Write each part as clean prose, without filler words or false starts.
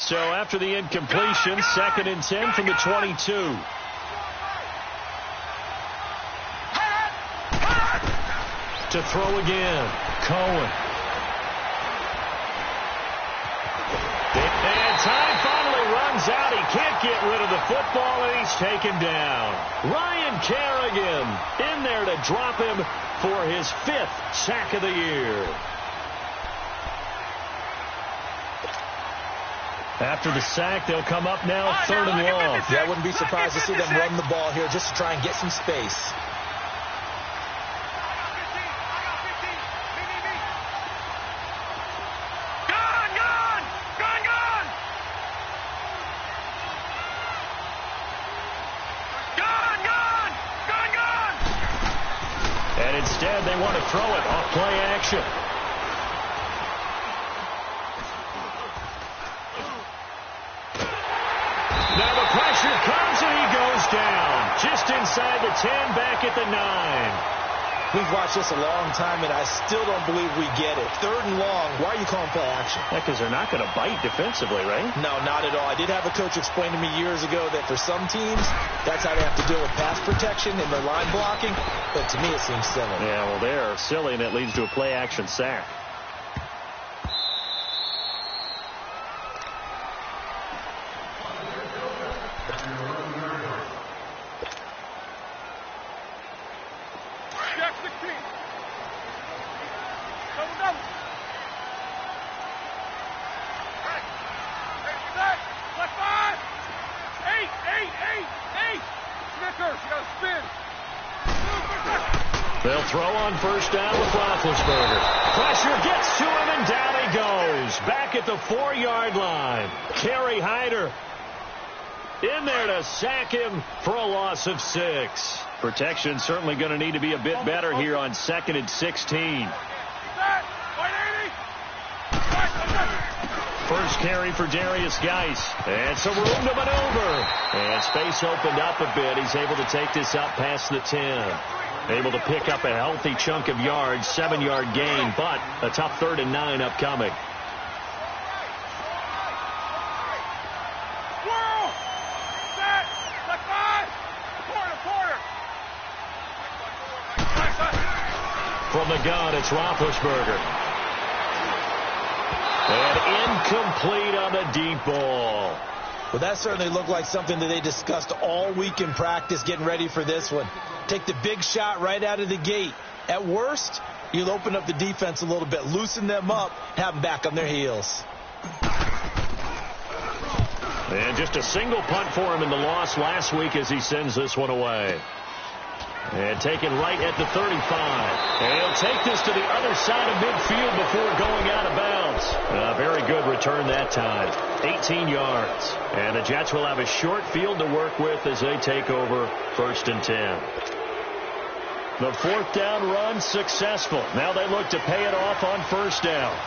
So after the incompletion, 2nd and 10 from the 22. To throw again, Cohen. And time finally runs out. He can't get rid of the football, and he's taken down. Ryan Kerrigan in there to drop him for his 5th sack of the year. After the sack, they'll come up now 3rd and long. Yeah, I wouldn't be surprised to see them run the ball here just to try and get some space. And instead, they want to throw it off play action. Now the pressure comes and he goes down. Just inside the 10, back at the 9. We've watched this a long time, and I still don't believe we get it. 3rd and long. Why are you calling play action? Yeah, because they're not going to bite defensively, right? No, not at all. I did have a coach explain to me years ago that for some teams, that's how they have to deal with pass protection and their line blocking. But to me, it seems silly. Yeah, well, they're silly, and it leads to a play action sack. They'll throw on 1st down with Roethlisberger. Pressure gets to him, and down he goes. Back at the 4-yard line. Kerry Hyder in there to sack him for a loss of 6. Protection certainly going to need to be a bit better here on 2nd and 16. First carry for Darius Geis. And some room to maneuver. And space opened up a bit. He's able to take this up past the 10. Able to pick up a healthy chunk of yards, 7-yard gain, but a tough 3rd and 9 upcoming. From the gun, it's Roethlisberger. And incomplete on the deep ball. Well, that certainly looked like something that they discussed all week in practice getting ready for this one. Take the big shot right out of the gate. At worst, you'll open up the defense a little bit, loosen them up, have them back on their heels. And just a single punt for him in the loss last week as he sends this one away. And taken right at the 35. And he'll take this to the other side of midfield before going out of bounds. A very good return that time. 18 yards. And the Jets will have a short field to work with as they take over 1st and 10. The 4th down run successful. Now they look to pay it off on 1st down.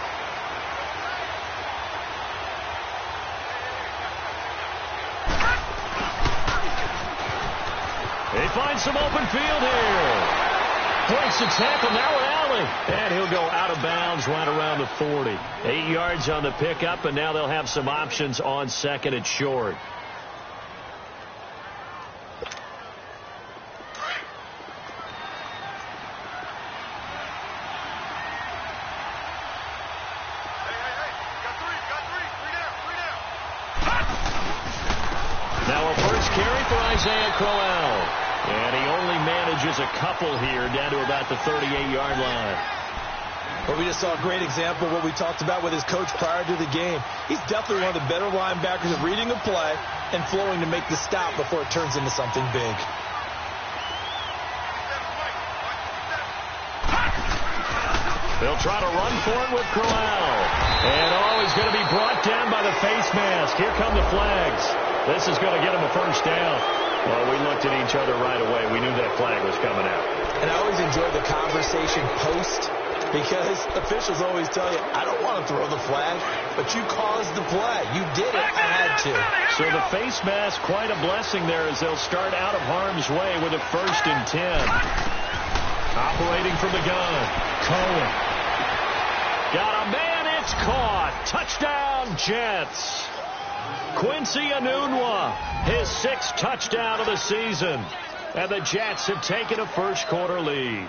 They find some open field here. Breaks the tackle, now an alley. And he'll go out of bounds right around the 40. 8 yards on the pickup, and now they'll have some options on 2nd and short. Now a first carry for Isaiah Crowell. And he only manages a couple here down to about the 38-yard line. Well, we just saw a great example of what we talked about with his coach prior to the game. He's definitely one of the better linebackers at reading a play and flowing to make the stop before it turns into something big. They'll try to run for it with Crowell. And he's going to be brought down by the face mask. Here come the flags. This is going to get him a 1st down. Well, we looked at each other right away. We knew that flag was coming out. And I always enjoy the conversation post because officials always tell you, I don't want to throw the flag, but you caused the play. You did it. I had to. So the face mask, quite a blessing there as they'll start out of harm's way with a 1st and 10. Operating from the gun. Cohen. Got a man. It's caught. Touchdown, Jets. Quincy Enunwa, his 6th touchdown of the season. And the Jets have taken a first-quarter lead.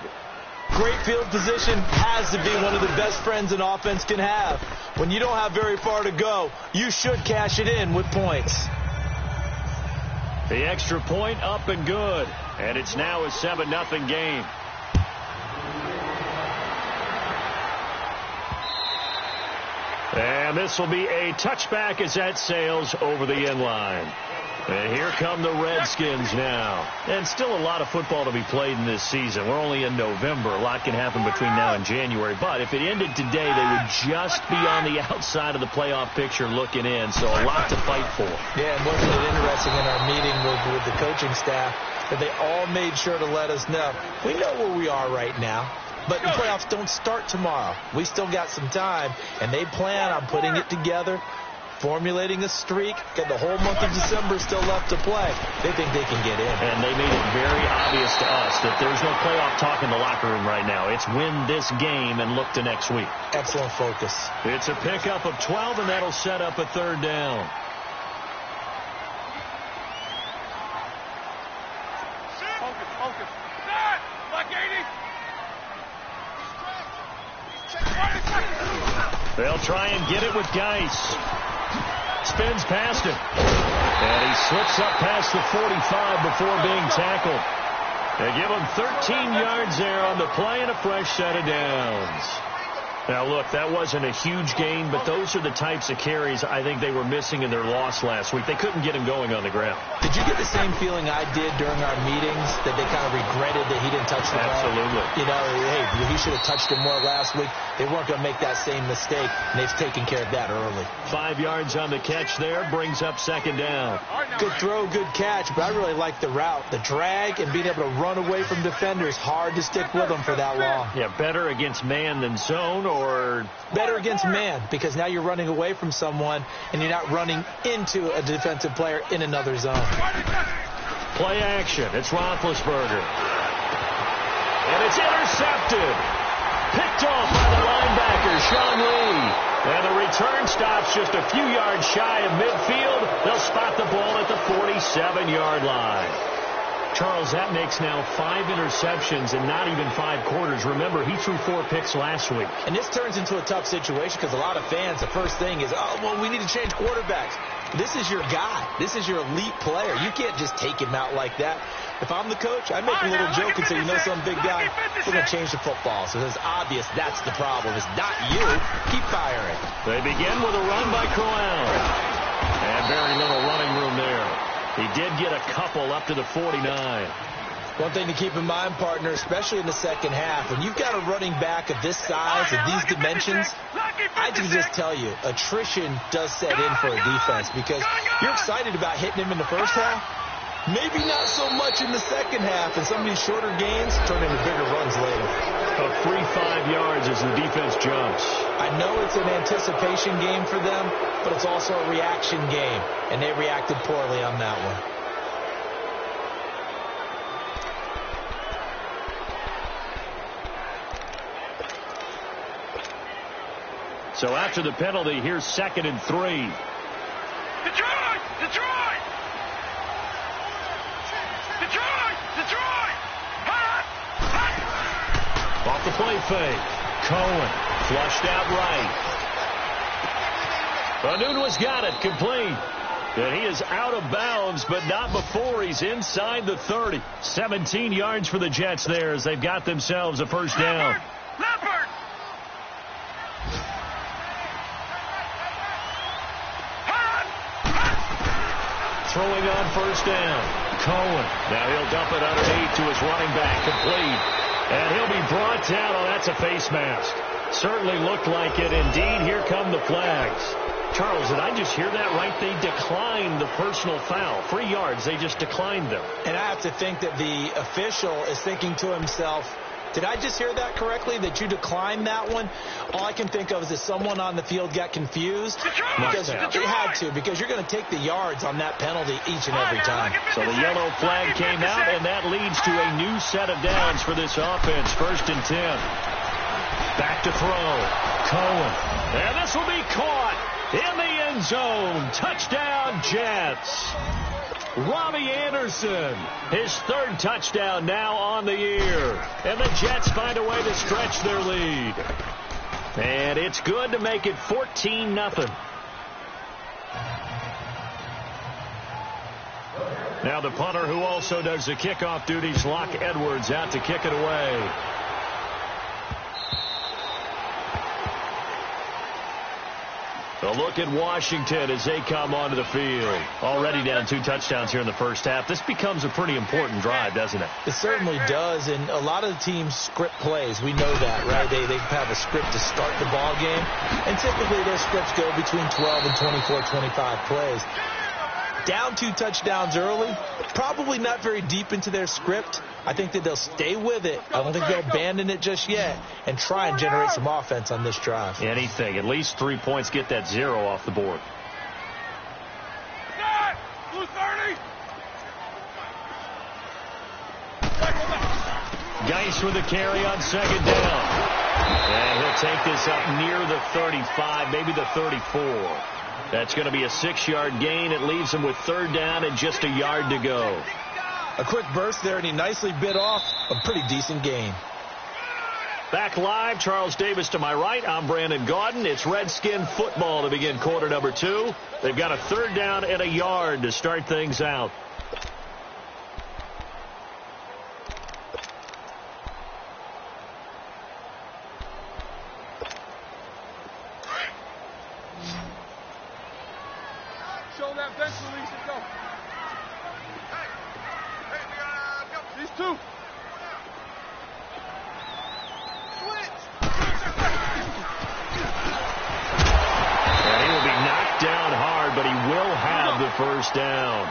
Great field position has to be one of the best friends an offense can have. When you don't have very far to go, you should cash it in with points. The extra point up and good. And it's now a 7-0 game. And this will be a touchback as that sails over the end line. And here come the Redskins now. And still a lot of football to be played in this season. We're only in November. A lot can happen between now and January. But if it ended today, they would just be on the outside of the playoff picture looking in. So a lot to fight for. Yeah, and wasn't it interesting in our meeting with the coaching staff that they all made sure to let us know. We know where we are right now. But the playoffs don't start tomorrow. We still got some time, and they plan on putting it together, formulating a streak, got the whole month of December still left to play. They think they can get in. And they made it very obvious to us that there's no playoff talk in the locker room right now. It's win this game and look to next week. Excellent focus. It's a pickup of 12, and that'll set up a 3rd down. Focus. Like 80. They'll try and get it with Geis. Spins past him. And he slips up past the 45 before being tackled. They give him 13 yards there on the play and a fresh set of downs. Now, look, that wasn't a huge gain, but those are the types of carries I think they were missing in their loss last week. They couldn't get him going on the ground. Did you get the same feeling I did during our meetings, that they kind of regretted that he didn't touch the ball? Absolutely. You know, hey, he should have touched him more last week. They weren't going to make that same mistake, and they've taken care of that early. 5 yards on the catch there, brings up 2nd down. Good throw, good catch, but I really like the route. The drag and being able to run away from defenders, hard to stick with them for that long. Yeah, better against man than zone, or better against man, because now you're running away from someone and you're not running into a defensive player in another zone. Play action. It's Roethlisberger. And it's intercepted. Picked off by the linebacker, Sean Lee. And the return stops just a few yards shy of midfield. They'll spot the ball at the 47-yard line. Charles, that makes now 5 interceptions in not even 5 quarters. Remember, he threw 4 picks last week. And this turns into a tough situation because a lot of fans, the first thing is, oh, well, we need to change quarterbacks. This is your guy. This is your elite player. You can't just take him out like that. If I'm the coach, I make a little joke and say, you know, some big guy, we're going to change the football. So it's obvious that's the problem. It's not you. Keep firing. They begin with a run by Corral. And very little running room there. He did get a couple up to the 49. One thing to keep in mind, partner, especially in the second half, when you've got a running back of this size and these dimensions, I can just tell you, attrition does set in for a defense because you're excited about hitting him in the first half. Maybe not so much in the second half, and some of these shorter gains turn into bigger runs later. A free 5 yards as the defense jumps. I know it's an anticipation game for them, but it's also a reaction game, and they reacted poorly on that one. So after the penalty, here's 2nd and 3. Detroit! Off the play fake. Cohen flushed out right. Enunwa's got it, complete. And he is out of bounds, but not before he's inside the 30. 17 yards for the Jets there as they've got themselves a first down. Leopard! Throwing on first down. Cohen. Now he'll dump it underneath to his running back, complete. And he'll be brought down. Oh, that's a face mask. Certainly looked like it. Indeed, here come the flags. Charles, did I just hear that right? They declined the personal foul. 3 yards, they just declined them. And I have to think that the official is thinking to himself, did I just hear that correctly, that you declined that one? All I can think of is that someone on the field got confused. Because they had to, because you're going to take the yards on that penalty each and every time. So the yellow flag came out, and that leads to a new set of downs for this offense. 1st and 10. Back to throw. Cohen. And this will be caught in the end zone. Touchdown, Jets. Robbie Anderson, his third touchdown now on the year. And the Jets find a way to stretch their lead. And it's good to make it 14-0. Now the punter, who also does the kickoff duties, Locke Edwards, out to kick it away. A look at Washington as they come onto the field. Already down 2 touchdowns here in the first half. This becomes a pretty important drive, doesn't it? It certainly does, and a lot of the teams script plays. We know that, right? They have a script to start the ball game, and typically those scripts go between 12 and 24, 25 plays. Down 2 touchdowns early, probably not very deep into their script. I think that they'll stay with it. I don't think they'll abandon it just yet and try and generate some offense on this drive. Anything. At least 3 points, get that 0 off the board. Blue 30. Geis with the carry on second down. And he'll take this up near the 35, maybe the 34. That's going to be a 6-yard gain. It leaves him with third down and just a yard to go. A quick burst there, and he nicely bit off a pretty decent gain. Back live, Charles Davis to my right. I'm Brandon Gaudin. It's Redskin football to begin quarter number 2. They've got a third down and a yard to start things out. Show that bench release and go. These 2. And he will be knocked down hard, but he will have the first down.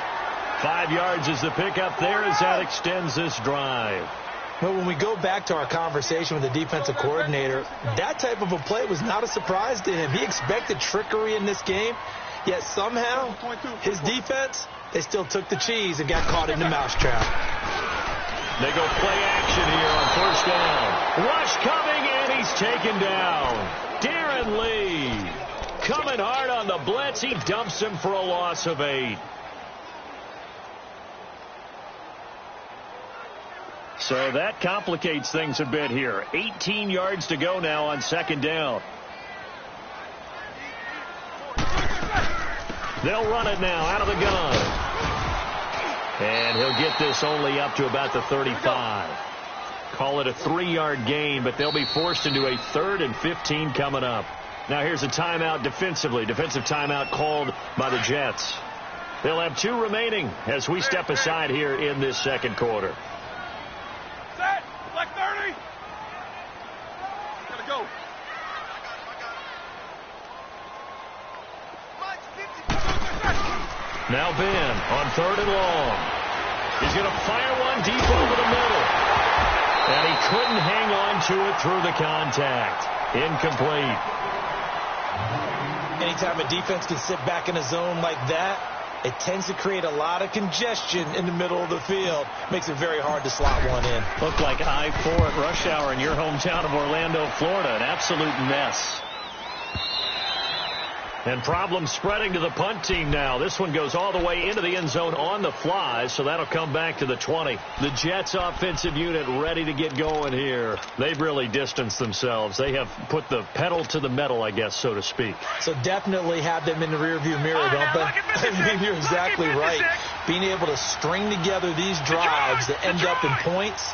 5 yards is the pickup there as that extends this drive. But when we go back to our conversation with the defensive coordinator, that type of a play was not a surprise to him. He expected trickery in this game, yet somehow his defense, they still took the cheese and got caught in the mousetrap. They go play action here on first down. Rush coming, and he's taken down. Darren Lee coming hard on the blitz. He dumps him for a loss of 8. So that complicates things a bit here. 18 yards to go now on second down. They'll run it now out of the gun. And he'll get this only up to about the 35. Call it a 3-yard gain, but they'll be forced into a 3rd and 15 coming up. Now here's a timeout defensively. Defensive timeout called by the Jets. They'll have 2 remaining as we step aside here in this second quarter. Set. Like 30. Gotta go. Now Ben on 3rd and long. He's going to fire one deep over the middle. And he couldn't hang on to it through the contact. Incomplete. Anytime a defense can sit back in a zone like that, it tends to create a lot of congestion in the middle of the field. Makes it very hard to slot one in. Looked like I-4 at rush hour in your hometown of Orlando, Florida. An absolute mess. And problems spreading to the punt team now. This one goes all the way into the end zone on the fly, so that'll come back to the 20. The Jets offensive unit ready to get going here. They've really distanced themselves. They have put the pedal to the metal, I guess, so to speak. So definitely have them in the rearview mirror, don't they? I mean, you're exactly right. Being able to string together these drives that end up in points,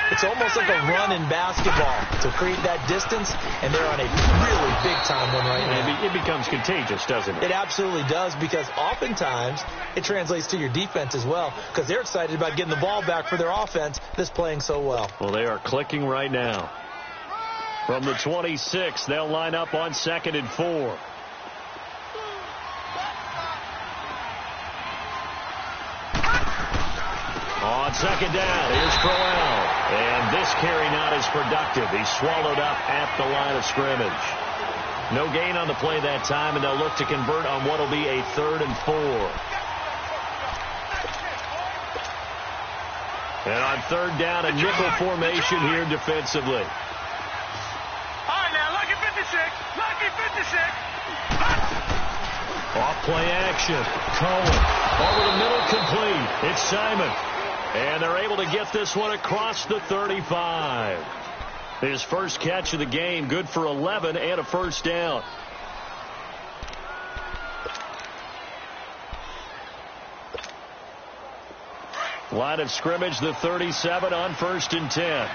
it's almost like a run in basketball to create that distance, and they're on a really big-time one right now. It becomes contagious, doesn't it? It absolutely does, because oftentimes it translates to your defense as well, because they're excited about getting the ball back for their offense that's playing so well. Well, they are clicking right now. From the 26, they'll line up on 2nd and 4. On second down, here's Crowell. And this carry not as productive. He's swallowed up at the line of scrimmage. No gain on the play that time, and they'll look to convert on what will be a 3rd and 4. And on 3rd down, a nickel formation here defensively. All right, now, lucky 56. Lucky 56. Play action. Cohen over the middle, complete. It's Simon. And they're able to get this one across the 35. His first catch of the game, good for 11 and a first down. Line of scrimmage, the 37 on 1st and 10.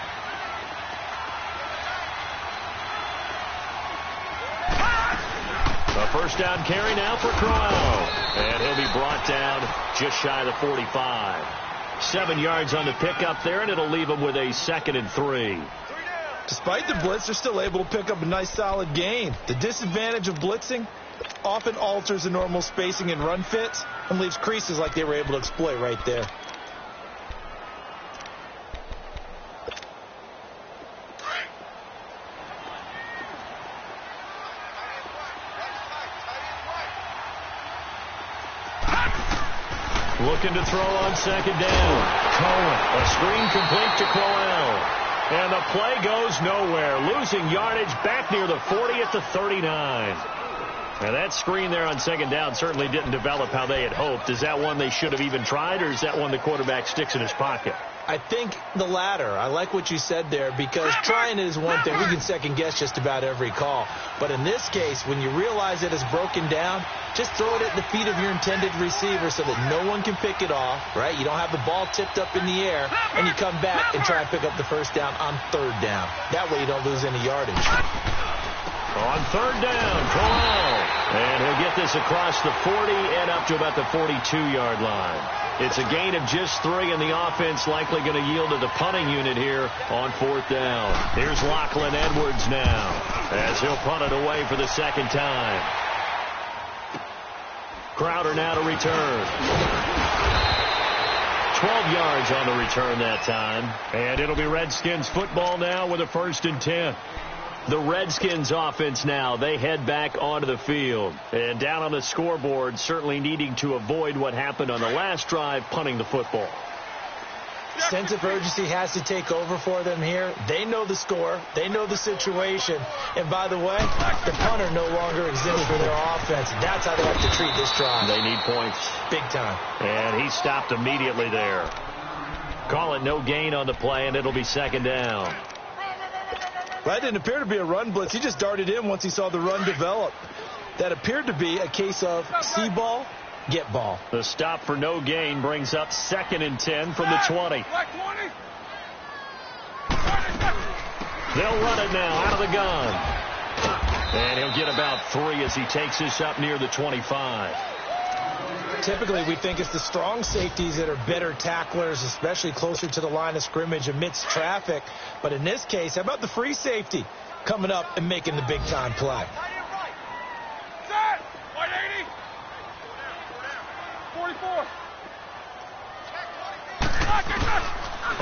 A first down carry now for Crowell. And he'll be brought down just shy of the 45. 7 yards on the pickup there, and it'll leave him with a 2nd and 3. Despite the blitz, they're still able to pick up a nice solid gain. The disadvantage of blitzing often alters the normal spacing and run fits and leaves creases like they were able to exploit right there. Looking to throw on 2nd down. Cohen, a screen complete to Crowell. And the play goes nowhere. Losing yardage back near the 40 at the 39. And that screen there on 2nd down certainly didn't develop how they had hoped. Is that one they should have even tried, or is that one the quarterback sticks in his pocket? I think the latter. I like what you said there, because trying it is one thing. We can second guess just about every call. But in this case, when you realize it is broken down, just throw it at the feet of your intended receiver so that no one can pick it off, right? You don't have the ball tipped up in the air, and you come back and try and pick up the first down on 3rd down. That way you don't lose any yardage. On 3rd down, Crowell. And he'll get this across the 40 and up to about the 42-yard line. It's a gain of just 3, and the offense likely going to yield to the punting unit here on 4th down. Here's Lachlan Edwards now as he'll punt it away for the 2nd time. Crowder now to return. 12 yards on the return that time. And it'll be Redskins football now with a 1st and 10. The Redskins offense now, they head back onto the field. And down on the scoreboard, certainly needing to avoid what happened on the last drive, punting the football. Sense of urgency has to take over for them here. They know the score. They know the situation. And by the way, the punter no longer exists for their offense. That's how they have to treat this drive. They need points. Big time. And he stopped immediately there. Call it no gain on the play, and it'll be 2nd down. That didn't appear to be a run blitz. He just darted in once he saw the run develop. That appeared to be a case of see ball, get ball. The stop for no gain brings up 2nd and 10 from the 20. They'll run it now out of the gun. And he'll get about 3 as he takes this up near the 25. Typically, we think it's the strong safeties that are better tacklers, especially closer to the line of scrimmage amidst traffic. But in this case, how about the free safety coming up and making the big-time play? Set! 180! 44!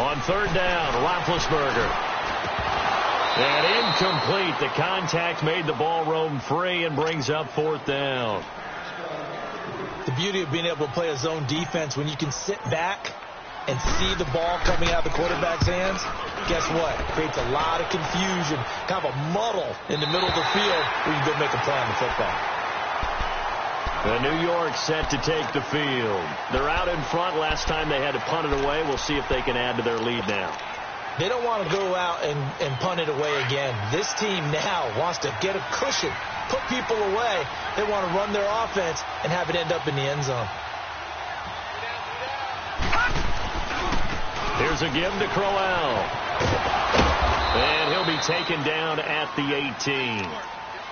On 3rd down, Roethlisberger. And incomplete. The contact made the ball roam free and brings up 4th down. The beauty of being able to play a zone defense when you can sit back and see the ball coming out of the quarterback's hands, guess what? It creates a lot of confusion, kind of a muddle in the middle of the field where you go make a play on the football. The New York set to take the field. They're out in front. Last time they had to punt it away. We'll see if they can add to their lead now. They don't want to go out and punt it away again. This team now wants to get a cushion, put people away. They want to run their offense and have it end up in the end zone. Here's a give to Crowell. And he'll be taken down at the 18.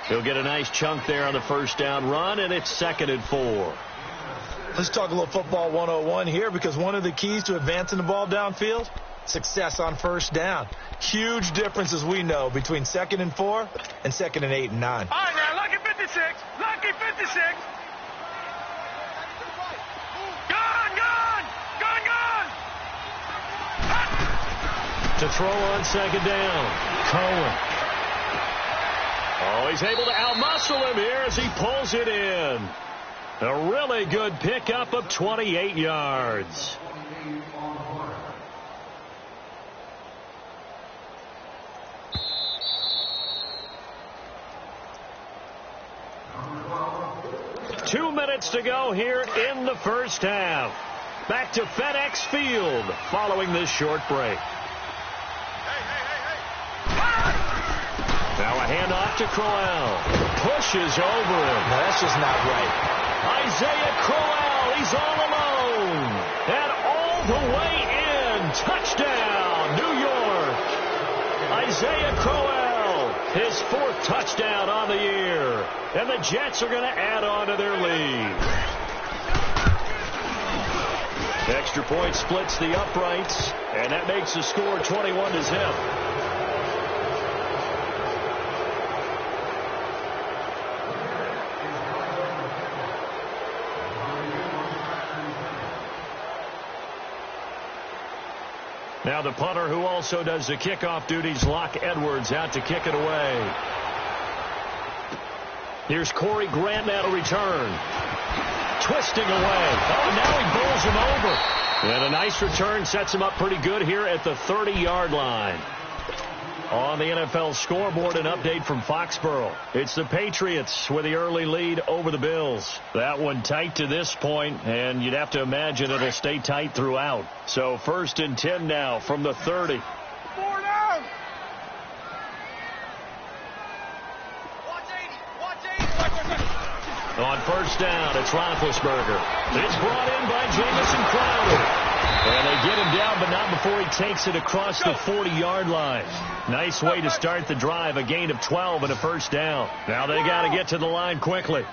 He'll get a nice chunk there on the 1st down run, and it's 2nd and 4. Let's talk a little football 101 here, because one of the keys to advancing the ball downfield, success on 1st down. Huge difference, as we know, between 2nd and 4 and 2nd and 8 and 9. All right, now, lucky 56. Lucky 56. Gone. To throw on 2nd down, Cohen. Oh, he's able to outmuscle him here as he pulls it in. A really good pickup of 28 yards. minutes to go here in the first half. Back to FedEx Field following this short break. Now a handoff to Crowell. Pushes over him. No, that's just not right. Isaiah Crowell, he's all alone. And all the way in. Touchdown, New York. Isaiah Crowell, his 4th touchdown on the year. And the Jets are going to add on to their lead. Extra point splits the uprights, and that makes the score 21-0. Now the punter, who also does the kickoff duties, Locke Edwards, out to kick it away. Here's Corey Grant now to return. Twisting away. Oh, now he bowls him over. And a nice return sets him up pretty good here at the 30-yard line. On the NFL scoreboard, an update from Foxborough. It's the Patriots with the early lead over the Bills. That one tight to this point, and you'd have to imagine it'll stay tight throughout. So 1st and 10 now from the 30. 4 down. On 1st down, it's Roethlisberger. It's brought in by Jamison Crowder. And they get him down, but not before he takes it across the 40-yard line. Nice way to start the drive, a gain of 12 and a 1st down. Now they got to get to the line quickly.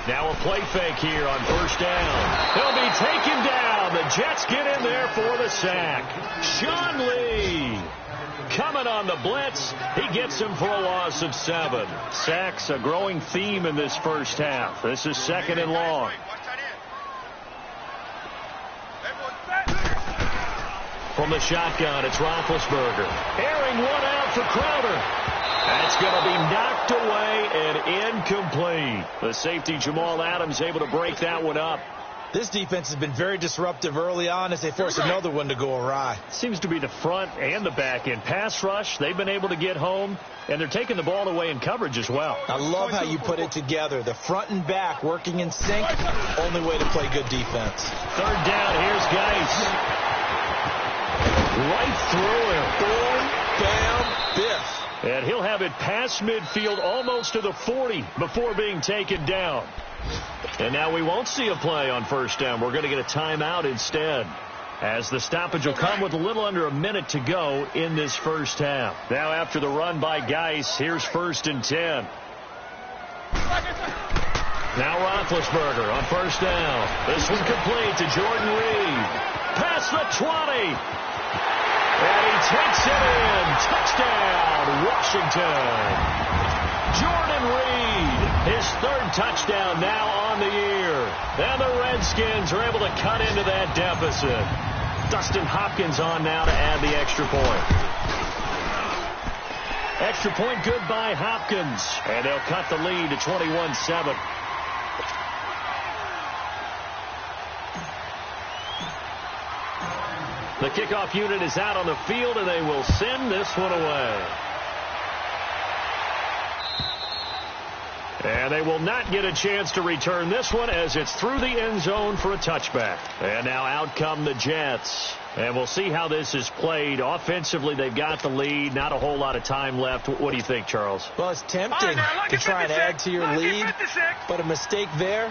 Now a play fake here on 1st down. He'll be taken down. The Jets get in there for the sack. Sean Lee coming on the blitz. He gets him for a loss of 7. Sacks, a growing theme in this first half. This is 2nd and long. From the shotgun, it's Roethlisberger. Airing one out for Crowder. That's going to be knocked away and incomplete. The safety, Jamal Adams, able to break that one up. This defense has been very disruptive early on as they force another one to go awry. Seems to be the front and the back end. Pass rush, they've been able to get home, and they're taking the ball away in coverage as well. I love how you put it together. The front and back working in sync, only way to play good defense. 3rd down, here's Geis. Right through him. Boom, bam, biff. And he'll have it past midfield almost to the 40 before being taken down. And now we won't see a play on 1st down. We're going to get a timeout instead, as the stoppage will come with a little under a minute to go in this first half. Now after the run by Geis, here's 1st and 10. Now Roethlisberger on 1st down. This one complete to Jordan Reed. Past the 20. And he takes it in. Touchdown, Washington. Jordan Reed, his 3rd touchdown now on the year. And the Redskins are able to cut into that deficit. Dustin Hopkins on now to add the extra point. Extra point good by Hopkins. And they'll cut the lead to 21-7. The kickoff unit is out on the field, and they will send this one away. And they will not get a chance to return this one as it's through the end zone for a touchback. And now out come the Jets. And we'll see how this is played. Offensively, they've got the lead. Not a whole lot of time left. What do you think, Charles? Well, it's tempting to try and add to your lead, but a mistake there,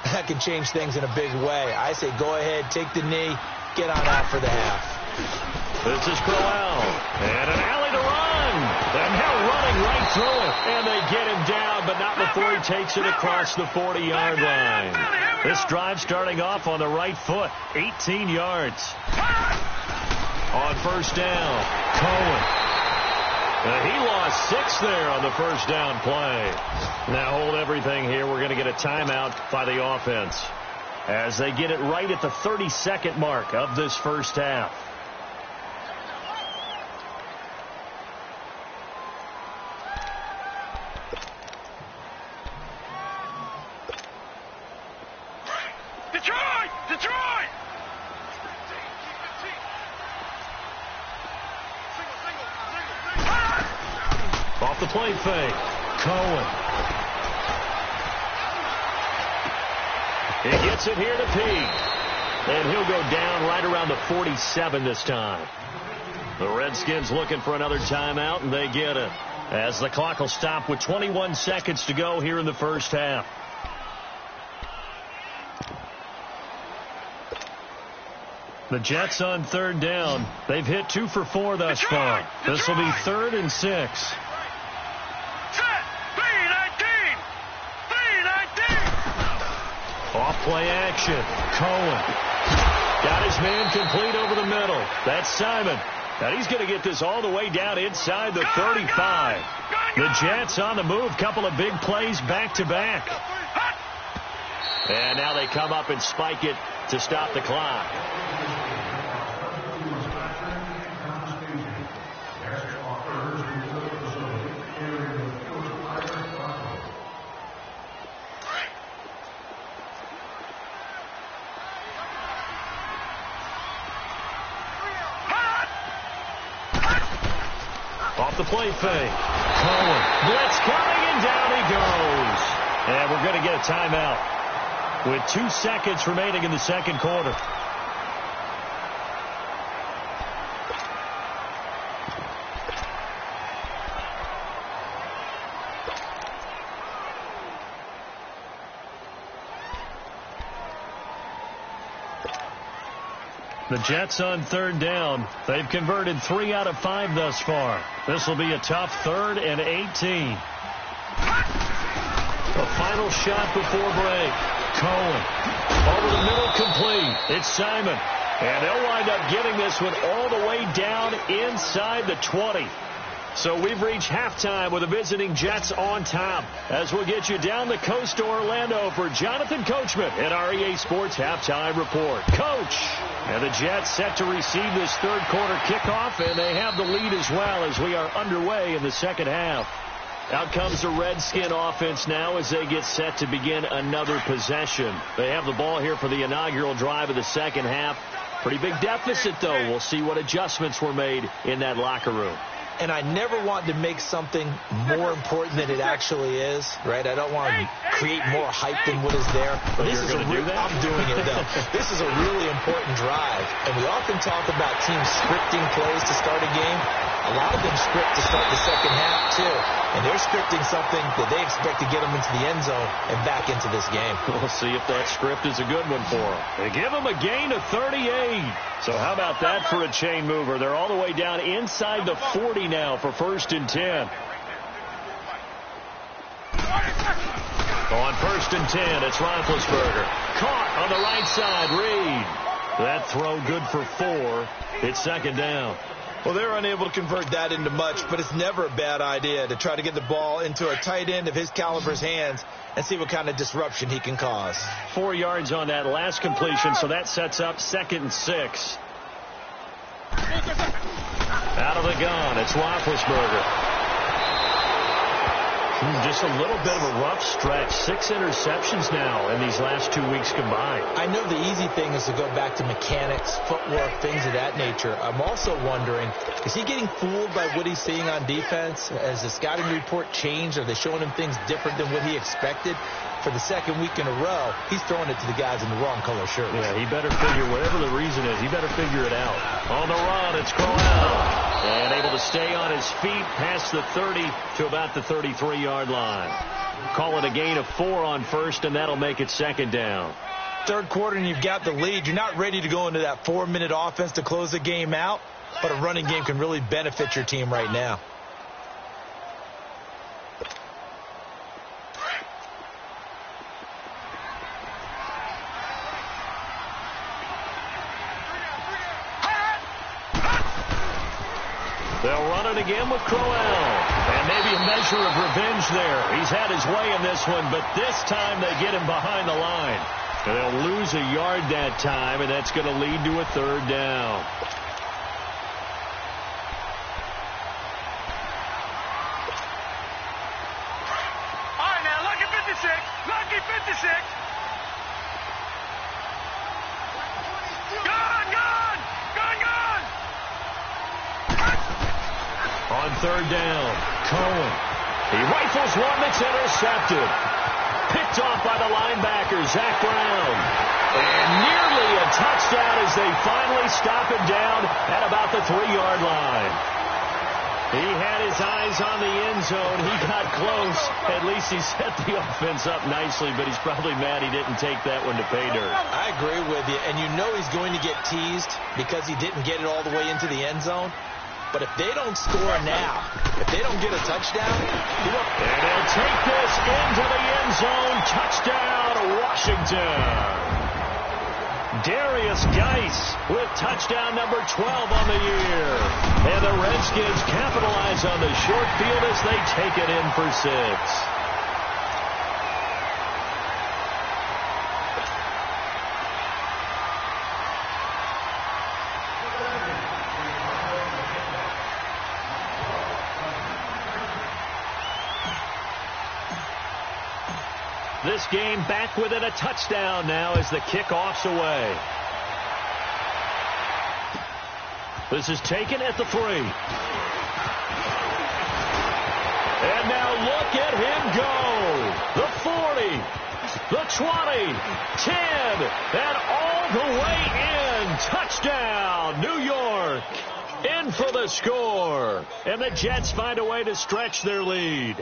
that can change things in a big way. I say go ahead, take the knee, get on out for the half. This is Crowell. And an alley to run. And now running right through it. And they get him down, but not before he takes it across the 40-yard line. This drive starting off on the right foot. 18 yards. On 1st down, Cohen. He lost 6 there on the 1st down play. Now hold everything here. We're going to get a timeout by the offense as they get it right at the 32nd mark of this first half. Detroit! Off the play fake. Cohen. He gets it here to Pete. And he'll go down right around the 47 this time. The Redskins looking for another timeout, and they get it. As the clock will stop with 21 seconds to go here in the first half. The Jets on third down. They've hit 2 for 4 thus far. This will be 3rd and 6. Off play action. Cohen. Got his man complete over the middle. That's Simon. And he's going to get this all the way down inside the 35. The Jets on the move. Couple of big plays back to back. And now they come up and spike it to stop the clock. Off the play fake. Cohen. Blitz coming, and down he goes. And we're going to get a timeout with 2 seconds remaining in the second quarter. The Jets on third down. They've converted 3 out of 5 thus far. This will be a tough 3rd and 18. The final shot before break. Cohen. Over the middle, complete. It's Simon. And they'll wind up getting this one all the way down inside the 20. So we've reached halftime with the visiting Jets on top. As we'll get you down the coast to Orlando for Jonathan Coachman at our EA Sports Halftime Report. Coach! And the Jets set to receive this third quarter kickoff, and they have the lead as well as we are underway in the second half. Out comes the Redskin offense now as they get set to begin another possession. They have the ball here for the inaugural drive of the second half. Pretty big deficit, though. We'll see what adjustments were made in that locker room. And I never want to make something more important than it actually is, right? I don't want to create more hype than what is there. But this is I'm doing it, though. This is a really important drive. And we often talk about teams scripting plays to start a game. A lot of them script to start the second half, too. And they're scripting something that they expect to get them into the end zone and back into this game. We'll see if that script is a good one for them. They give them a gain of 38. So how about that for a chain mover? They're all the way down inside the 40 now for 1st and 10. On 1st and 10, it's Roethlisberger. Caught on the right side, Reed. That throw good for 4. It's 2nd down. Well, they're unable to convert that into much, but it's never a bad idea to try to get the ball into a tight end of his caliber's hands and see what kind of disruption he can cause. 4 yards on that last completion, so that sets up 2nd and 6. Out of the gun, it's Roethlisberger. Just a little bit of a rough stretch. 6 interceptions now in these last 2 weeks combined. I know the easy thing is to go back to mechanics, footwork, things of that nature. I'm also wondering, is he getting fooled by what he's seeing on defense? Has the scouting report changed? Are they showing him things different than what he expected? For the second week in a row, he's throwing it to the guys in the wrong color shirts. Yeah, he better figure, whatever the reason is, he better figure it out. On the run, it's Crowell. And able to stay on his feet past the 30 to about the 33-yard line. Call it a gain of 4 on 1st, and that'll make it 2nd down. Third quarter, and you've got the lead. You're not ready to go into that 4-minute offense to close the game out, but a running game can really benefit your team right now. They'll run it again with Crowell. And maybe a measure of revenge there. He's had his way in this one, but this time they get him behind the line. And they'll lose a yard that time, and that's going to lead to a 3rd down. All right, now, lucky 56. Lucky 56. On 3rd down, Cohen. He rifles one that's intercepted. Picked off by the linebacker, Zach Brown. And nearly a touchdown as they finally stop him down at about the 3-yard line. He had his eyes on the end zone. He got close. At least he set the offense up nicely, but he's probably mad he didn't take that one to pay dirt. I agree with you, and you know he's going to get teased because he didn't get it all the way into the end zone. But if they don't score now, if they don't get a touchdown, he won't. And they'll take this into the end zone. Touchdown, Washington. Darius Geis with touchdown number 12 on the year. And the Redskins capitalize on the short field as they take it in for 6. This game back within a touchdown now as the kickoff's away. This is taken at the 3. And now look at him go. The 40, the 20, 10, and all the way in. Touchdown, New York. In for the score. And the Jets find a way to stretch their lead.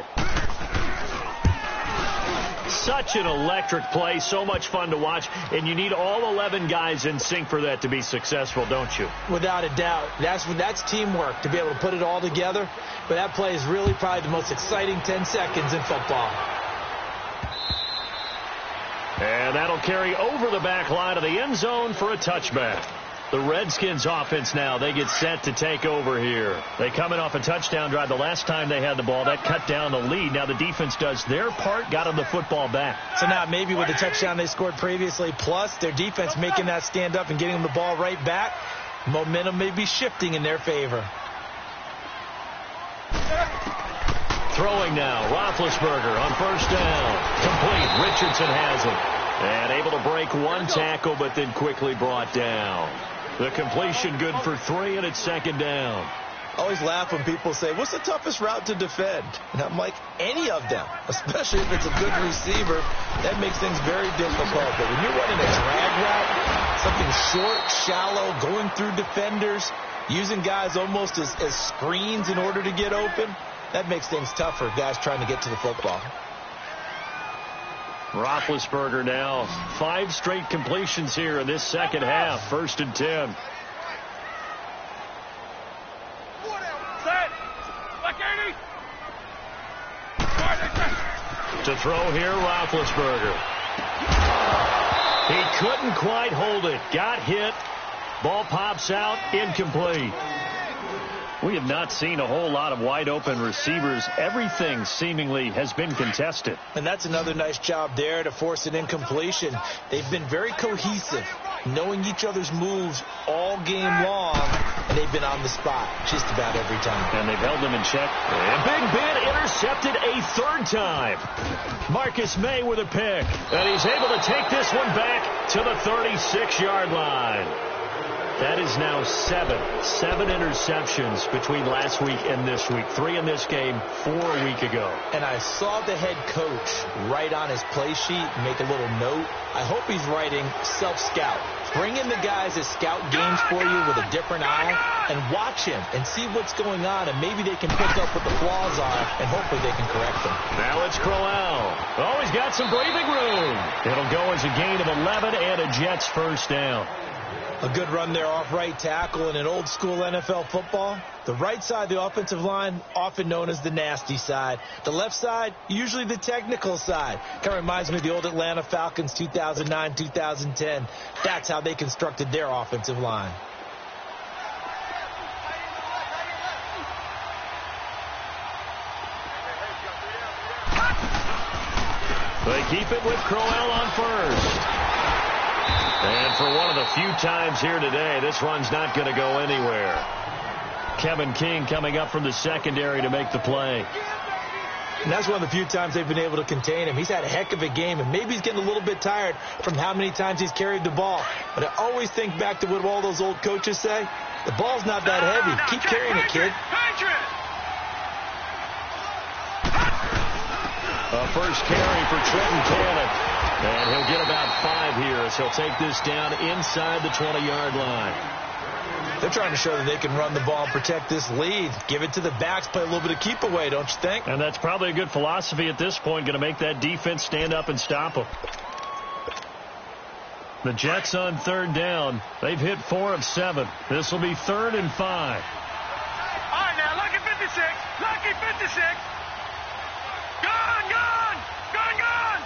Such an electric play, so much fun to watch, and you need all 11 guys in sync for that to be successful, don't you? Without a doubt. That's teamwork, to be able to put it all together. But that play is really probably the most exciting 10 seconds in football. And that'll carry over the back line of the end zone for a touchback. The Redskins offense now, they get set to take over here. They come in off a touchdown drive the last time they had the ball. That cut down the lead. Now the defense does their part, got them the football back. So now maybe with the touchdown they scored previously, plus their defense making that stand up and getting them the ball right back, momentum may be shifting in their favor. Throwing now, Roethlisberger on first down. Complete, Richardson has it. And able to break one tackle, but then quickly brought down. The completion good for 3, and it's second down. I always laugh when people say, what's the toughest route to defend? And I'm like, any of them, especially if it's a good receiver. That makes things very difficult. But when you're running a drag route, something short, shallow, going through defenders, using guys almost as screens in order to get open, that makes things tough for guys trying to get to the football. Roethlisberger now, 5 straight completions here in this second half. 1st and 10. To throw here, Roethlisberger. He couldn't quite hold it. Got hit. Ball pops out. Incomplete. We have not seen a whole lot of wide-open receivers. Everything seemingly has been contested. And that's another nice job there to force an incompletion. They've been very cohesive, knowing each other's moves all game long, and they've been on the spot just about every time. And they've held them in check. And Big Ben intercepted a 3rd time. Marcus May with a pick. And he's able to take this one back to the 36-yard line. That is now 7 interceptions between last week and this week. 3 in this game, 4 a week ago. And I saw the head coach write on his play sheet, make a little note. I hope he's writing self-scout. Bring in the guys that scout games for you with a different eye and watch him and see what's going on, and maybe they can pick up what the flaws are, and hopefully they can correct them. Now it's Crowell. Oh, he's got some breathing room. It'll go as a gain of 11 and a Jets first down. A good run there off right tackle in an old-school NFL football. The right side of the offensive line, often known as the nasty side. The left side, usually the technical side. Kind of reminds me of the old Atlanta Falcons 2009-2010. That's how they constructed their offensive line. They keep it with Crowell on first. And for one of the few times here today, this run's not going to go anywhere. Kevin King coming up from the secondary to make the play. And that's one of the few times they've been able to contain him. He's had a heck of a game, and maybe he's getting a little bit tired from how many times he's carried the ball. But I always think back to what all those old coaches say. The ball's not that heavy. Keep carrying it, kid. First carry for Trenton Cannon. And he'll get about 5 here as he'll take this down inside the 20-yard line. They're trying to show that they can run the ball and protect this lead. Give it to the backs, play a little bit of keep away, don't you think? And that's probably a good philosophy at this point, going to make that defense stand up and stop them. The Jets on third down. They've hit 4 of 7. This will be 3rd and 5. All right, now, lucky 56. Lucky 56. Gone, gone. Gone, gone.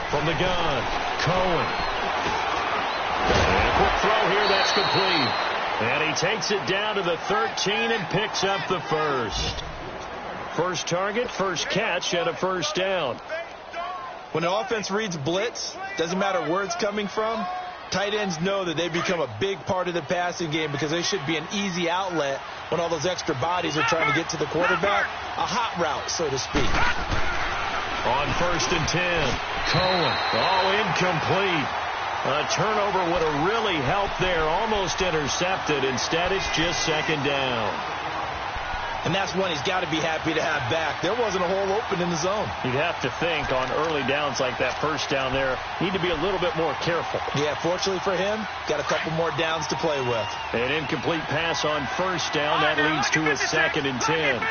From the gun, Cohen. And a quick throw here, that's complete. And he takes it down to the 13 and picks up the first. First target, first catch, and a first down. When the offense reads blitz, doesn't matter where it's coming from, tight ends know that they become a big part of the passing game because they should be an easy outlet when all those extra bodies are trying to get to the quarterback. A hot route, so to speak. On 1st and 10, Cohen. Oh, incomplete. A turnover would have really helped there. Almost intercepted. Instead, it's just 2nd down. And that's one he's got to be happy to have back. There wasn't a hole open in the zone. You'd have to think on early downs like that first down there, need to be a little bit more careful. Yeah, fortunately for him, got a couple more downs to play with. An incomplete pass on 1st down. That leads to a 2nd and 10.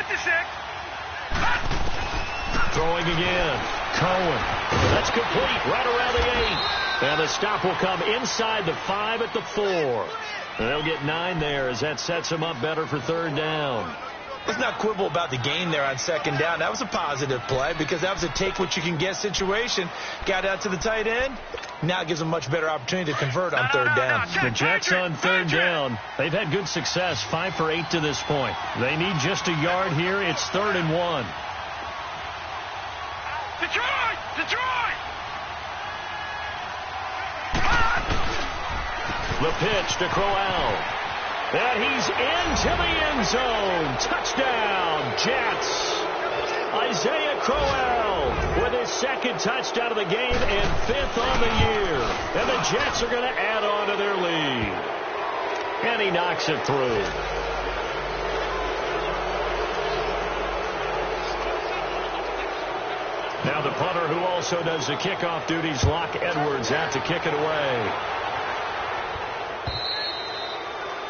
Throwing again. Cohen. That's complete right around the 8. And the stop will come inside the 5 at the 4. And they'll get 9 there as that sets them up better for 3rd down. Let's not quibble about the gain there on 2nd down. That was a positive play because that was a take-what-you-can-get situation. Got out to the tight end. Now it gives them a much better opportunity to convert on 3rd down. The Jets on 3rd down. They've had good success, 5 for 8 to this point. They need just a yard here. It's 3rd and 1. Detroit! Detroit! The pitch to Crowell. And he's into the end zone. Touchdown, Jets. Isaiah Crowell with his 2nd touchdown of the game and 5th on the year. And the Jets are going to add on to their lead. And he knocks it through. Now the punter who also does the kickoff duties, Locke Edwards, out to kick it away.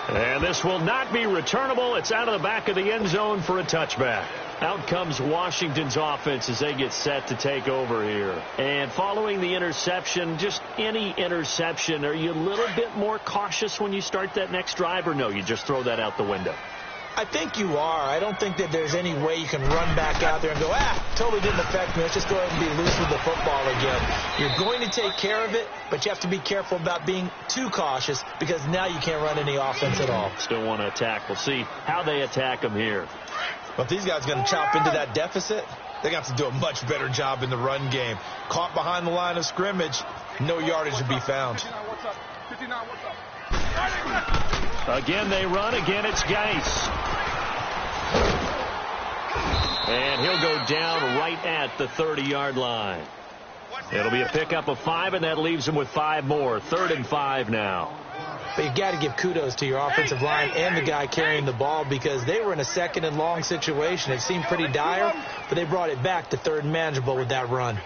And this will not be returnable. It's out of the back of the end zone for a touchback. Out comes Washington's offense as they get set to take over here. And following the interception, just any interception, are you a little bit more cautious when you start that next drive, or no, you just throw that out the window? I think you are. I don't think that there's any way you can run back out there and go, totally didn't affect me. Let's just go ahead and be loose with the football again. You're going to take care of it, but you have to be careful about being too cautious because now you can't run any offense at all. Still want to attack. We'll see how they attack them here. But if these guys are going to chop into that deficit, they're going to have to do a much better job in the run game. Caught behind the line of scrimmage, no yardage to be found. Again, they run. Again, it's Geis. And he'll go down right at the 30-yard line. It'll be a pickup of 5, and that leaves him with 5 more. 3rd and 5 now. But you've got to give kudos to your offensive line and the guy carrying the ball because they were in a 2nd and long situation. It seemed pretty dire, but they brought it back to 3rd and manageable with that run.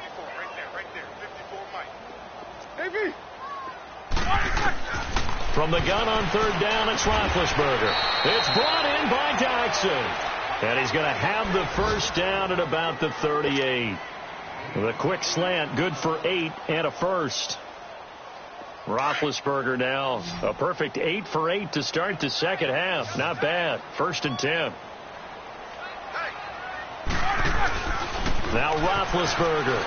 From the gun on 3rd down, it's Roethlisberger. It's brought in by Dodson. And he's going to have the first down at about the 38. The quick slant, good for 8 and a first. Roethlisberger now, a perfect 8 for 8 to start the 2nd half. Not bad. 1st and 10. Now Roethlisberger.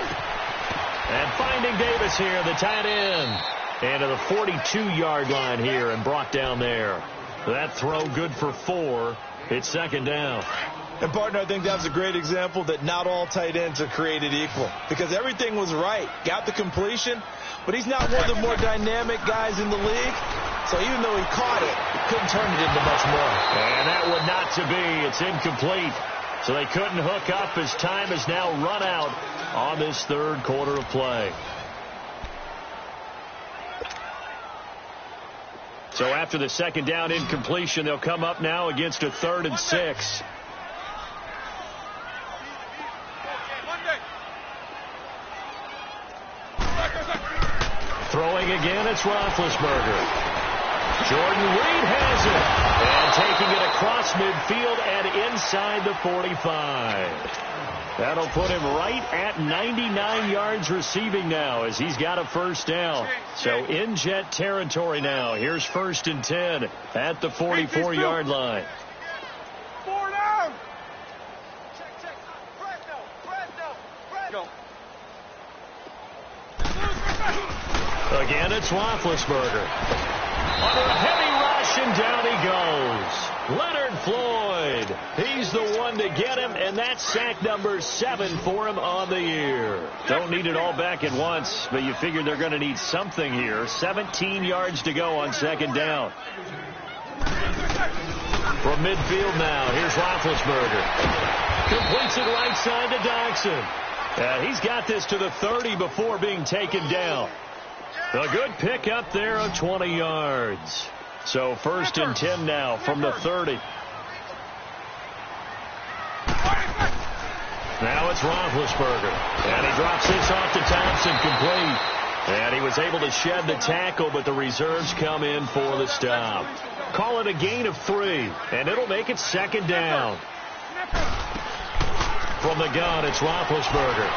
And finding Davis here, the tight end. And to the 42-yard line here and brought down there. That throw good for 4. It's 2nd down. And, partner, I think that was a great example that not all tight ends are created equal because everything was right. Got the completion, but he's not one of the more dynamic guys in the league. So even though he caught it, he couldn't turn it into much more. And that would not to be. It's incomplete. So they couldn't hook up as time has now run out on this 3rd quarter of play. So after the second down incompletion, they'll come up now against a 3rd and 6. Throwing again, it's Roethlisberger. Jordan Reed has it. And taking it across midfield and inside the 45. That'll put him right at 99 yards receiving now as he's got a first down. So in Jet territory now. Here's 1st and 10 at the 44-yard line. 4 down. Again, it's Roethlisberger. Under a heavy rush, and down he goes. Leonard Floyd. He's the one to get him, and that's sack number 7 for him on the year. Don't need it all back at once, but you figure they're going to need something here. 17 yards to go on 2nd down. From midfield now, here's Roethlisberger. Completes it right side to Dodson. He's got this to the 30 before being taken down. A good pick up there of 20 yards. So 1st and 10 now from the 30. Now it's Roethlisberger. And he drops this off to Thompson, complete. And he was able to shed the tackle, but the reserves come in for the stop. Call it a gain of 3, and it'll make it 2nd down. From the gun, it's Roethlisberger.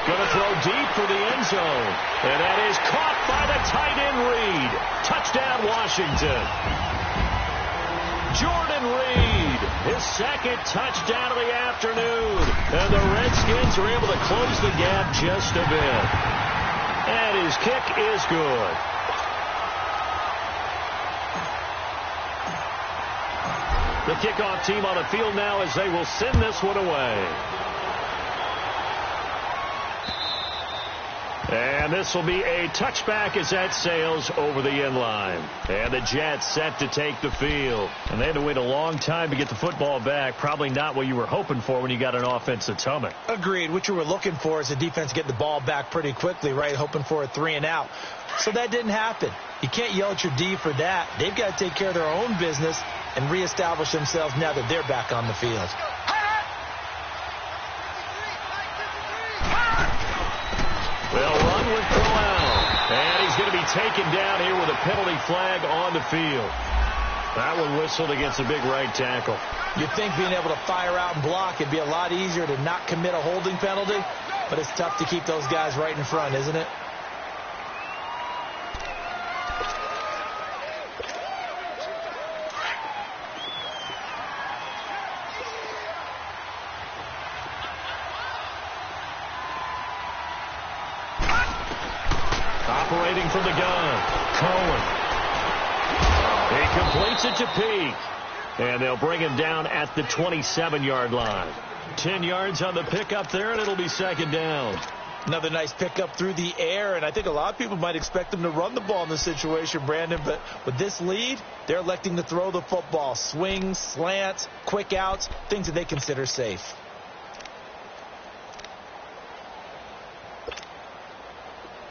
Going to throw deep for the end zone. And that is caught by the tight end Reed. Touchdown, Washington. Jordan Reed, his 2nd touchdown of the afternoon. And the Redskins are able to close the gap just a bit. And his kick is good. The kickoff team on the field now as they will send this one away. And this will be a touchback as that sails over the end line. And the Jets set to take the field. And they had to wait a long time to get the football back. Probably not what you were hoping for when you got an offense that's humming. Agreed. What you were looking for is the defense getting the ball back pretty quickly, right? Hoping for a 3 and out. So that didn't happen. You can't yell at your D for that. They've got to take care of their own business and reestablish themselves now that they're back on the field. They'll run with Crowell. And he's going to be taken down here with a penalty flag on the field. That one whistled against a big right tackle. You'd think being able to fire out and block, it'd be a lot easier to not commit a holding penalty, but it's tough to keep those guys right in front, isn't it? Operating from the gun, Cohen. He completes it to Peak. And they'll bring him down at the 27-yard line. 10 yards on the pickup there, and it'll be 2nd down. Another nice pickup through the air, and I think a lot of people might expect them to run the ball in this situation, Brandon, but with this lead, they're electing to throw the football. Swings, slants, quick outs, things that they consider safe.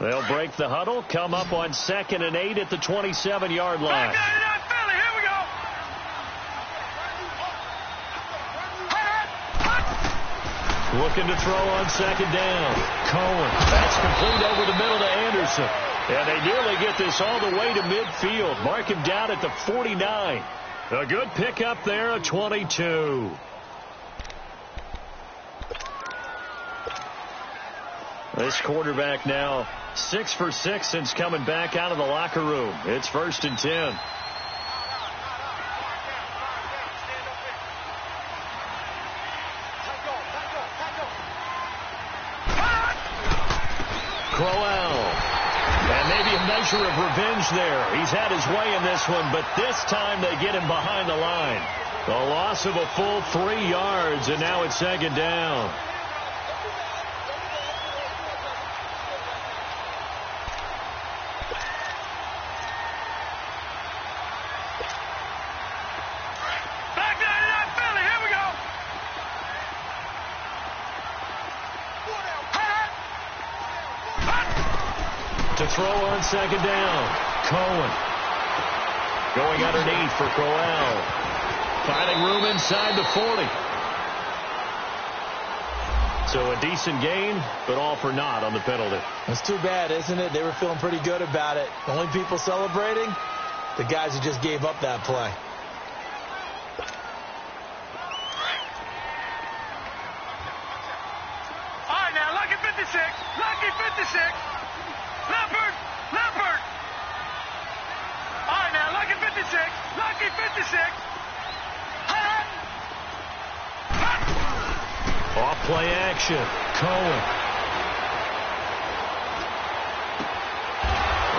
They'll break the huddle, come up on 2nd and 8 at the 27-yard line. Looking to throw on 2nd down. Cohen. That's complete over the middle to Anderson. And they nearly get this all the way to midfield. Mark him down at the 49. A good pickup there, a 22. This quarterback now 6 for 6 since coming back out of the locker room. It's 1st and 10. Crowell. And maybe a measure of revenge there. He's had his way in this one, but this time they get him behind the line. The loss of a full 3 yards, and now it's 2nd down. To throw on 2nd down, Cohen. Going underneath for Crowell. Finding room inside the 40. So a decent gain, but all for naught on the penalty. It's too bad, isn't it? They were feeling pretty good about it. The only people celebrating, the guys who just gave up that play. All right, now, lucky 56. Lucky 56. Leopard. Leopard. All right, now, lucky 56. Lucky 56. Hot. Hot. Off play action. Cohen.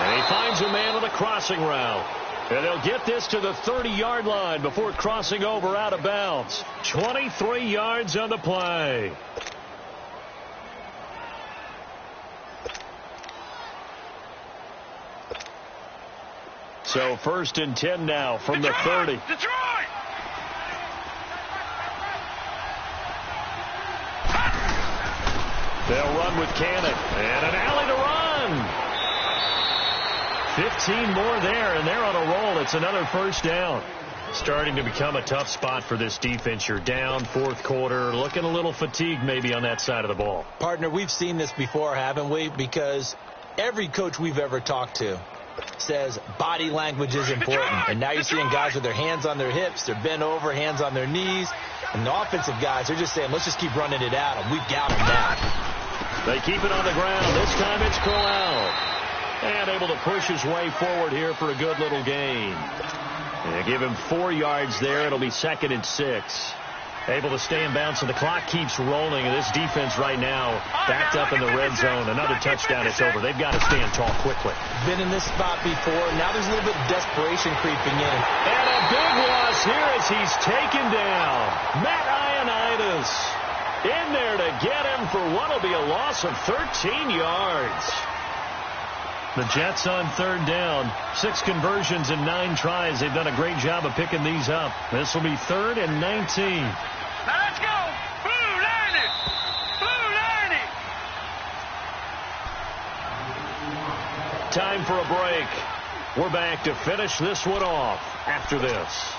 And he finds a man on a crossing route. And they'll get this to the 30-yard line before crossing over out of bounds. 23 yards on the play. So 1st and 10 now from the 30. Detroit! They'll run with Cannon. And an alley to run. 15 more there, and they're on a roll. It's another 1st down. Starting to become a tough spot for this defense. You're down 4th quarter, looking a little fatigued maybe on that side of the ball. Partner, we've seen this before, haven't we? Because every coach we've ever talked to says body language is important. And now you're seeing guys with their hands on their hips, they're bent over, hands on their knees. And the offensive guys, they're just saying, let's just keep running it at them. We've got them now. They keep it on the ground. This time it's Crowell. And able to push his way forward here for a good little gain. And give him 4 yards there. It'll be 2nd and 6. Able to stay in bounds, so the clock keeps rolling. And this defense right now backed up in the red zone. Another touchdown, it's over. They've got to stand tall quickly. Been in this spot before. Now there's a little bit of desperation creeping in. And a big loss here as he's taken down. Matt Ioannidis in there to get him for what will be a loss of 13 yards. The Jets on 3rd down. 6 conversions and 9 tries. They've done a great job of picking these up. This will be 3rd and 19. Now let's go. Blue 90. Blue 90. Time for a break. We're back to finish this one off after this.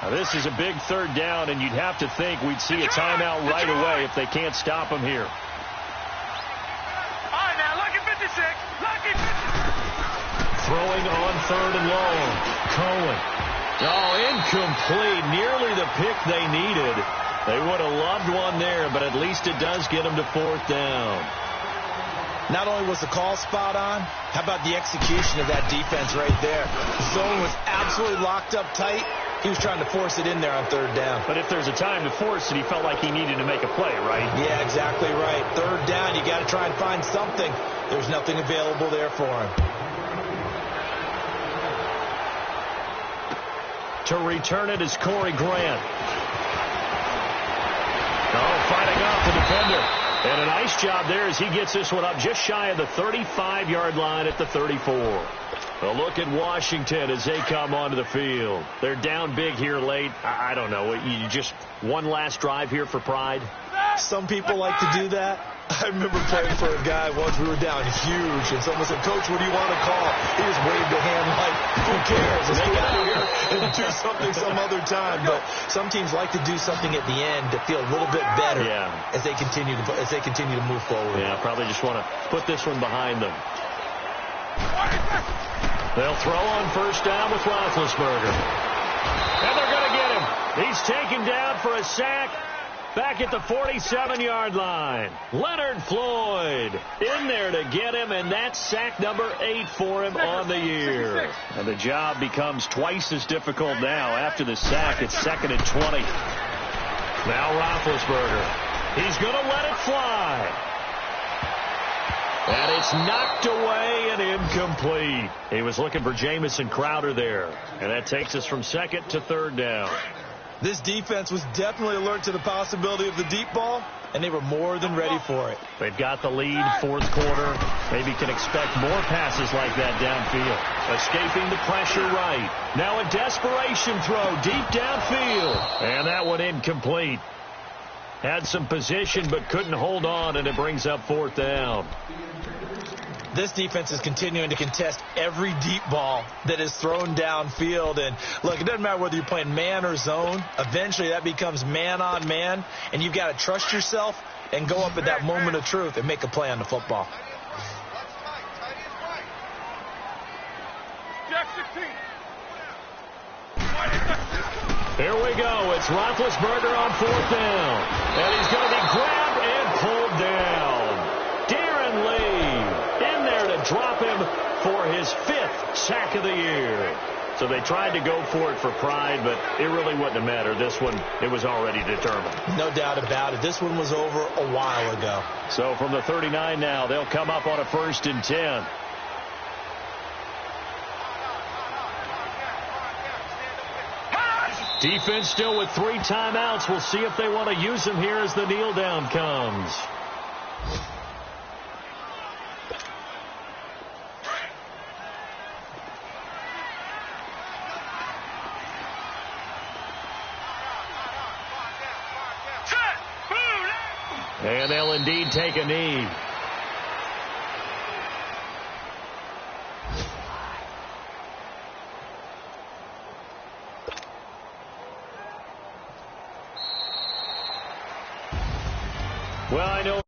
Now this is a big 3rd down, and you'd have to think we'd see a timeout right away if they can't stop him here. Throwing on 3rd and long. Cohen. Oh, incomplete. Nearly the pick they needed. They would have loved one there, but at least it does get them to 4th down. Not only was the call spot on, how about the execution of that defense right there? The zone was absolutely locked up tight. He was trying to force it in there on 3rd down. But if there's a time to force it, he felt like he needed to make a play, right? Yeah, exactly right. 3rd down, you got to try and find something. There's nothing available there for him. To return it is Corey Grant. Oh, fighting off the defender. And a nice job there as he gets this one up just shy of the 35-yard line at the 34. A look at Washington as they come onto the field. They're down big here late. I don't know. You just one last drive here for pride? Some people like to do that. I remember playing for a guy once. We were down huge, and someone said, "Coach, what do you want to call?" He just waved a hand like, "Who cares? Let's get out of here and do something some other time." But some teams like to do something at the end to feel a little bit better as they continue to move forward. Yeah, probably just want to put this one behind them. They'll throw on 1st down with Roethlisberger. And they're going to get him. He's taken down for a sack. Back at the 47-yard line. Leonard Floyd in there to get him, and that's sack number 8 for him on the year. And the job becomes twice as difficult now. After the sack, it's 2nd and 20. Now Roethlisberger. He's going to let it fly. And it's knocked away and incomplete. He was looking for Jamison Crowder there. And that takes us from 2nd to 3rd down. This defense was definitely alert to the possibility of the deep ball, and they were more than ready for it. They've got the lead, 4th quarter. Maybe can expect more passes like that downfield. Escaping the pressure right. Now a desperation throw deep downfield. And that one incomplete. Had some position but couldn't hold on, and it brings up 4th down. This defense is continuing to contest every deep ball that is thrown downfield. And, look, it doesn't matter whether you're playing man or zone. Eventually, that becomes man-on-man, and you've got to trust yourself and go up at that moment of truth and make a play on the football. Here we go. It's Roethlisberger on 4th down. And he's going to be grabbed and pulled down. Darren Lee in there to drop him for his 5th sack of the year. So they tried to go for it for pride, but it really wouldn't have mattered. This one, it was already determined. No doubt about it. This one was over a while ago. So from the 39 now, they'll come up on a 1st and 10. Defense still with 3 timeouts. We'll see if they want to use them here as the kneel down comes. And they'll indeed take a knee. Well, I know